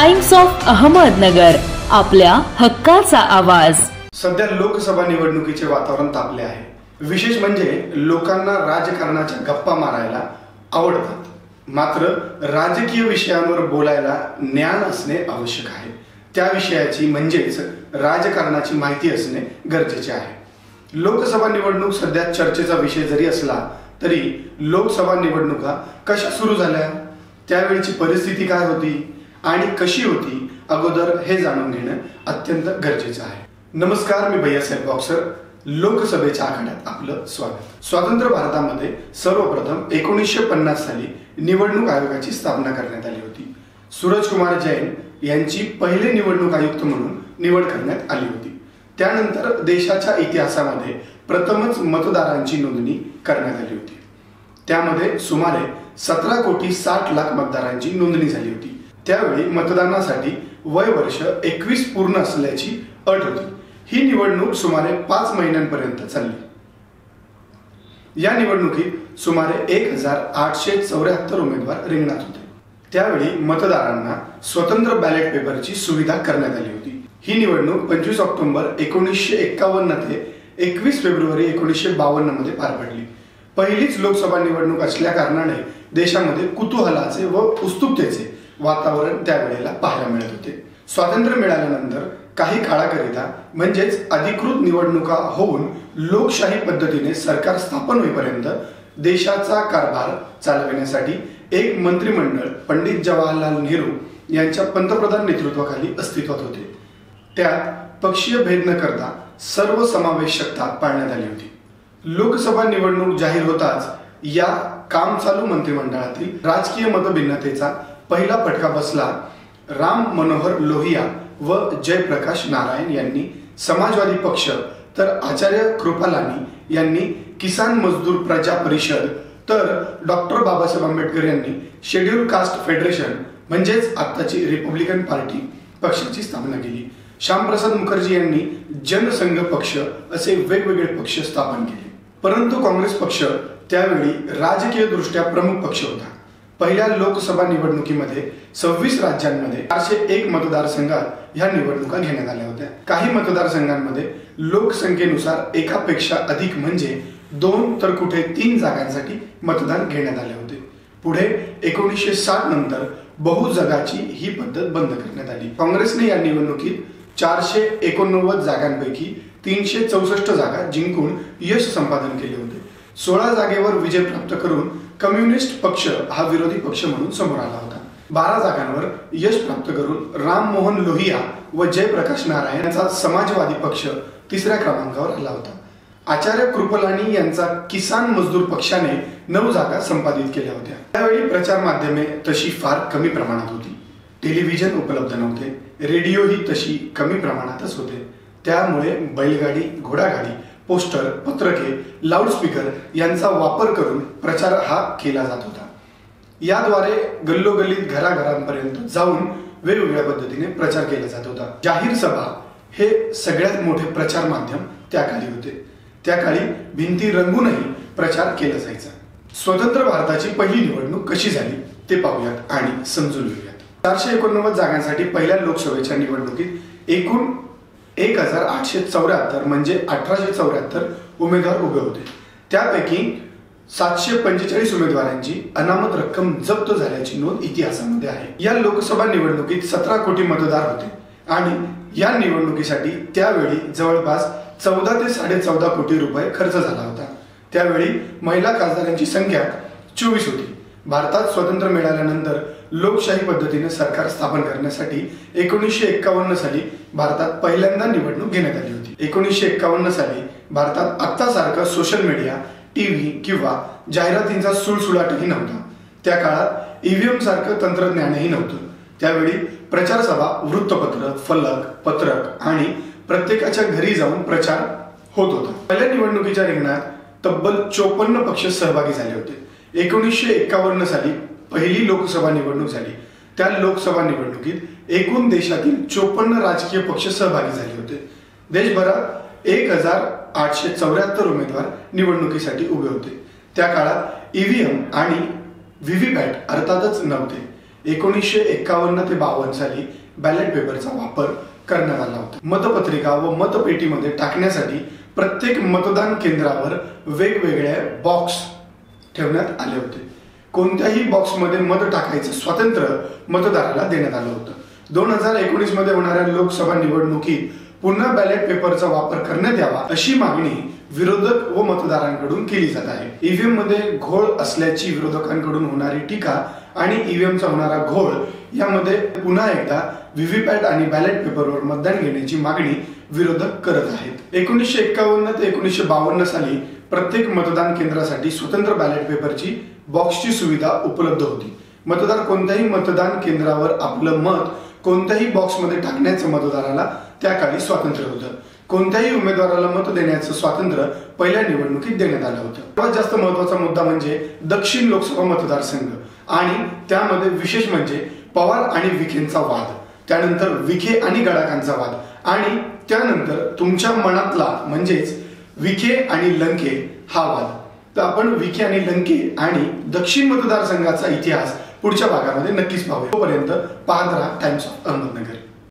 Times of Ahmednagar, आपल्या हक्काचा आवाज। सध्या लोकसभा निवडणुकीचे वातावरण तापले आहे। विशेष म्हणजे लोकांना राजकारणाच्या गप्पा मारायला आवडतात, मात्र राजकीय विषयांवर बोलायला ज्ञान असणे आवश्यक आहे। त्या विषयाची म्हणजेच राजकारणाची माहिती असणे गरजेचे आहे। लोकसभा निवडणूक सध्या चर्चेचा विषय जरी असला तरी लोकसभा निवडणुका कशा सुरू झाल्या, त्यावेळची परिस्थिती काय होती आणि कशी होती, अगोदर हे जाणून घेणं अत्यंत गरजेचं आहे। नमस्कार, मी भैयासाहेब बॉक्सर। लोकसभेच्या आखाड्यात आपलं स्वागत। स्वतंत्र भारतामध्ये सर्वप्रथम 1950 साली निवडणूक आयोगाची स्थापना करण्यात आली होती। सूरजकुमार जैन यांची पहिले निवडणूक आयुक्त म्हणून निवड करण्यात आली होती। त्यानंतर देशाच्या इतिहासामध्ये प्रथमच मतदारांची नोंदणी करण्यात आली होती। त्यामध्ये सुमारे 17,60,00,000 मतदारांची नोंदणी झाली होती। त्यावेळी मतदानासाठी वय वर्ष 21 पूर्ण असल्याची अट होती। ही निवडणूक सुमारे 5 महिन्यांपर्यंत चालली। या निवडणुकीत सुमारे 1874 उमेदवार रिंगणात होते। त्यावेळी मतदारांना स्वतंत्र बॅलेट पेपरची सुविधा करण्यात आली होती। ही निवडणूक 25 ऑक्टोबर 1951 ते 21 फेब्रुवारी 1952 मध्ये पार पडली। पहिलीच लोकसभा निवडणूक असल्या कारणाने देशामध्ये कुतूहलाचे व उत्सुकतेचे वातावरण त्यावेळेला पाहायला मिळत होते। स्वातंत्र्य मिळाल्यानंतर काही काळाकरिता म्हणजेच अधिकृत निवडणुका होऊन लोकशाही पद्धतीने सरकार स्थापन होईपर्यंत देशाचा कारभार चालविण्यासाठी एक मंत्रिमंडळ पंडित जवाहरलाल नेहरू यांच्या पंतप्रधान नेतृत्वाखाली अस्तित्वात होते। त्यात पक्षीय भेद न करता सर्व समावेशकता पाळण्यात आली होती। लोकसभा निवडणूक जाहीर होताच या काम चालू मंत्रिमंडळातील राजकीय मतभिन्नतेचा पहिला फटका बसला। राम मनोहर लोहिया व जयप्रकाश नारायण यांनी समाजवादी पक्ष, तर आचार्य कृपलानी यांनी किसान मजदूर प्रजा परिषद, तर डॉक्टर बाबासाहेब आंबेडकर यांनी शेड्यूल कास्ट फेडरेशन म्हणजेच आताची रिपब्लिकन पार्टी पक्षाची स्थापना केली। श्यामप्रसाद मुखर्जी यांनी जनसंघ पक्ष असे वेगवेगळे पक्ष स्थापन केले। परंतु काँग्रेस पक्ष त्यावेळी राजकीय दृष्ट्या प्रमुख पक्ष होता। पहिल्या लोकसभा निवडणुकीमध्ये 26 राज्यांमध्ये 401 मतदारसंघात ह्या निवडणुका घेण्यात आल्या होत्या। काही मतदारसंघांमध्ये लोकसंख्येनुसार एकापेक्षा अधिक म्हणजे 2 तर कुठे 3 जागांसाठी मतदान घेण्यात आले होते। पुढे 1960 नंतर बहुजगाची ही पद्धत बंद करण्यात आली। काँग्रेसने या निवडणुकीत 489 जागांपैकी 364 जागा जिंकून यश संपादन केले होते। 16 जागेवर विजय प्राप्त करून कम्युनिस्ट पक्ष हा विरोधी पक्ष म्हणून समोर आला होता। 12 जागांवर यश प्राप्त करून राम मनोहर लोहिया व जयप्रकाश नारायण यांचा समाजवादी पक्ष तिसऱ्या क्रमांकावर आला होता। आचार्य कृपलानी यांचा किसान मजदूर पक्षाने 9 जागा संपादित केल्या होत्या। त्यावेळी प्रचार माध्यमे तशी फार कमी प्रमाणात होती। टेलिव्हिजन उपलब्ध नव्हते, रेडिओ ही तशी कमी प्रमाणातच होते। त्यामुळे बैलगाडी, घोडागाडी, पोस्टर, पत्रके, लाऊडस्पीकर यांचा वापर करून प्रचार हा केला जात होता। याद्वारे गल्लोगल्लीत घराघरांपर्यंत जाऊन वेगवेगळ्या पद्धतीने प्रचार केला जात होता। जाहीर सभा हे सगळ्यात मोठे प्रचार माध्यम त्या काळी होते। त्या काळी भिंती रंगूनही प्रचार केला जायचा। स्वतंत्र भारताची पहिली निवडणूक कशी झाली ते पाहूयात आणि समजून घेऊयात। 489 जागांसाठी पहिल्या लोकसभेच्या निवडणुकीत एकूण 1874 म्हणजे 1874 उमेदवार उभे होते। त्यापैकी 745 उमेदवारांची अनामत रक्कम जप्त झाल्याची नोंद इतिहासामध्ये आहे। या लोकसभा निवडणुकीत 17 कोटी मतदार होते आणि या निवडणुकीसाठी त्यावेळी जवळपास 14 ते 14.5 कोटी रुपये खर्च झाला होता। त्यावेळी महिला खासदारांची संख्या 24 होती। भारतात स्वातंत्र्य मिळाल्यानंतर लोकशाही पद्धतीने सरकार स्थापन करण्यासाठी 1951 साली भारतात पहिल्यांदा निवडणूक घेण्यात आली होती। 1951 साली भारतात आत्तासारखं सोशल मीडिया, टीव्ही किंवा जाहिरातींचा सुळसुळाटही नव्हता। त्या काळात ईव्हीएम सारखं तंत्रज्ञानही नव्हतं। त्यावेळी प्रचार सभा, वृत्तपत्र, फलक, पत्रक आणि प्रत्येकाच्या घरी जाऊन प्रचार होत होता। पहिल्या निवडणुकीच्या रिंगणात तब्बल 54 पक्ष सहभागी झाले होते। 1951 साली पहिली लोकसभा निवडणूक झाली। त्या लोकसभा निवडणुकीत एकूण देशातील 54 राजकीय पक्ष सहभागी झाले होते। देशभरात 1874 उमेदवार निवडणुकीसाठी उभे होते। त्या काळात ईव्हीएम आणि व्हीव्हीपॅट अर्थातच नव्हते। 1951 ते 52 साली बॅलेट पेपरचा वापर करण्यात आला होता। मतपत्रिका व मतपेटीमध्ये टाकण्यासाठी प्रत्येक मतदान केंद्रावर वेगवेगळे बॉक्स ठेवण्यात आले होते। कोणत्याही बॉक्समध्ये मत टाकायचं स्वातंत्र्य मतदाराला देण्यात आलं होतं। 2019 मध्ये होणाऱ्या लोकसभा निवडणुकीत पुन्हा बॅलेट पेपरचा वापर करण्यात यावा अशी मागणी विरोधक व मतदारांकडून केली जात आहे। ईव्हीएम मध्ये घोळ असल्याची विरोधकांकडून होणारी टीका आणि ईव्हीएमचा होणारा घोळ यामध्ये पुन्हा एकदा व्हीव्हीपॅट आणि बॅलेट पेपरवर मतदान घेण्याची मागणी विरोधक करत आहेत। 1951 ते 1952 साली प्रत्येक मतदान केंद्रासाठी स्वतंत्र बॅलेट पेपरची बॉक्सची सुविधा उपलब्ध होती। मतदार कोणत्याही मतदान केंद्रावर आपलं मत कोणत्याही बॉक्समध्ये टाकण्याचं मतदाराला त्या काळी स्वातंत्र्य होतं। कोणत्याही उमेदवाराला मत देण्याचं स्वातंत्र्य पहिल्या निवडणुकीत देण्यात आलं होतं। सर्वात जास्त महत्त्वाचा मुद्दा म्हणजे दक्षिण लोकसभा मतदारसंघ आणि त्यामध्ये विशेष म्हणजे पवार आणि विखेंचा वाद, त्यानंतर विखे आणि गडाखांचा वाद आणि त्यानंतर तुमच्या मनातला म्हणजेच विखे आणि लंके हा वाद। तर आपण विखे आणि लंके आणि दक्षिण मतदारसंघाचा इतिहास पुढच्या भागामध्ये नक्कीच पाहूया। तोपर्यंत पाहत राहा टाइम्स ऑफ अहमदनगर।